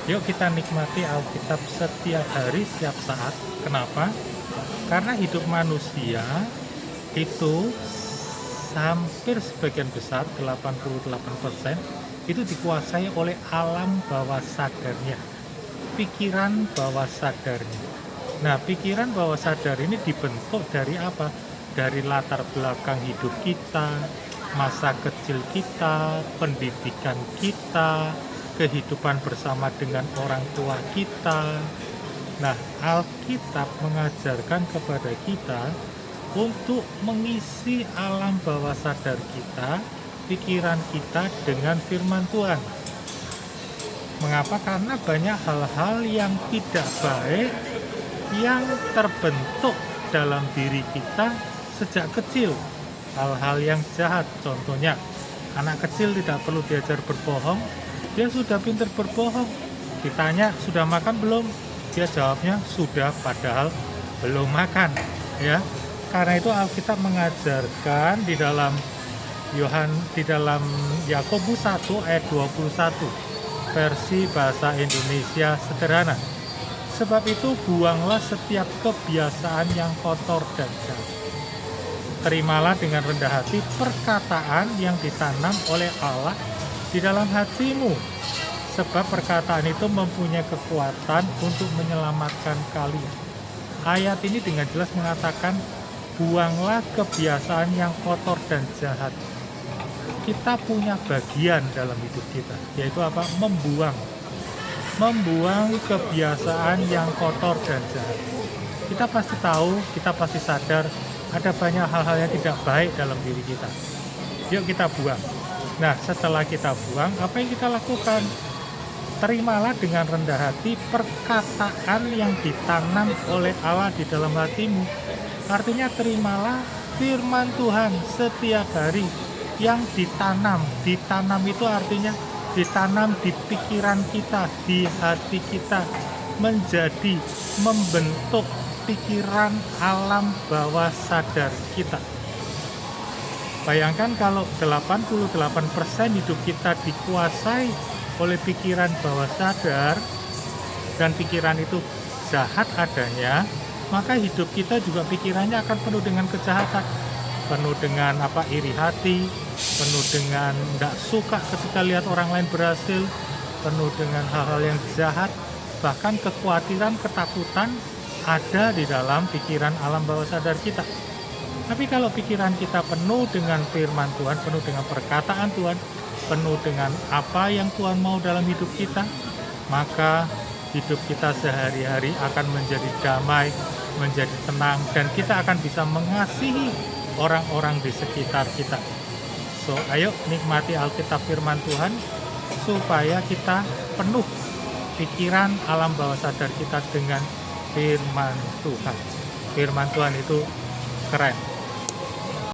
Yuk kita nikmati Alkitab setiap hari, setiap saat. Kenapa? Karena hidup manusia itu hampir sebagian besar, 88%, itu dikuasai oleh alam bawah sadarnya, pikiran bawah sadarnya. Nah, pikiran bawah sadar ini dibentuk dari apa? Dari latar belakang hidup kita, masa kecil kita, pendidikan kita, kehidupan bersama dengan orang tua kita. Nah, Alkitab mengajarkan kepada kita untuk mengisi alam bawah sadar kita, pikiran kita dengan firman Tuhan. Mengapa? Karena banyak hal-hal yang tidak baik yang terbentuk dalam diri kita sejak kecil. Hal-hal yang jahat, contohnya anak kecil tidak perlu diajar berbohong, dia sudah pintar berbohong. Ditanya sudah makan belum, dia jawabnya sudah, padahal belum makan, ya. Karena itu Alkitab mengajarkan di dalam Yakobus 1 ayat 21 versi bahasa Indonesia sederhana. Sebab itu buanglah setiap kebiasaan yang kotor dan jahat. Terimalah dengan rendah hati perkataan yang ditanam oleh Allah di dalam hatimu. Sebab perkataan itu mempunyai kekuatan untuk menyelamatkan kalian. Ayat ini dengan jelas mengatakan, buanglah kebiasaan yang kotor dan jahat. Kita punya bagian dalam hidup kita, yaitu apa? Membuang kebiasaan yang kotor dan jahat. Kita pasti tahu, kita pasti sadar ada banyak hal-hal yang tidak baik dalam diri kita. Yuk kita buang. Nah, setelah kita buang, apa yang kita lakukan? Terimalah dengan rendah hati perkataan yang ditanam oleh Allah di dalam hatimu. Artinya terimalah firman Tuhan setiap hari yang ditanam. Ditanam itu artinya ditanam di pikiran kita, di hati kita, menjadi membentuk pikiran alam bawah sadar kita. Bayangkan kalau 88% hidup kita dikuasai oleh pikiran bawah sadar dan pikiran itu jahat adanya, maka hidup kita juga pikirannya akan penuh dengan kejahatan, penuh dengan iri hati, penuh dengan tidak suka ketika lihat orang lain berhasil, penuh dengan hal-hal yang jahat, bahkan kekhawatiran, ketakutan ada di dalam pikiran alam bawah sadar kita. Tapi kalau pikiran kita penuh dengan firman Tuhan, penuh dengan perkataan Tuhan, penuh dengan apa yang Tuhan mau dalam hidup kita, maka hidup kita sehari-hari akan menjadi damai, menjadi tenang, dan kita akan bisa mengasihi orang-orang di sekitar kita. So, ayo nikmati Alkitab firman Tuhan supaya kita penuh pikiran alam bawah sadar kita dengan firman Tuhan. Firman Tuhan itu keren.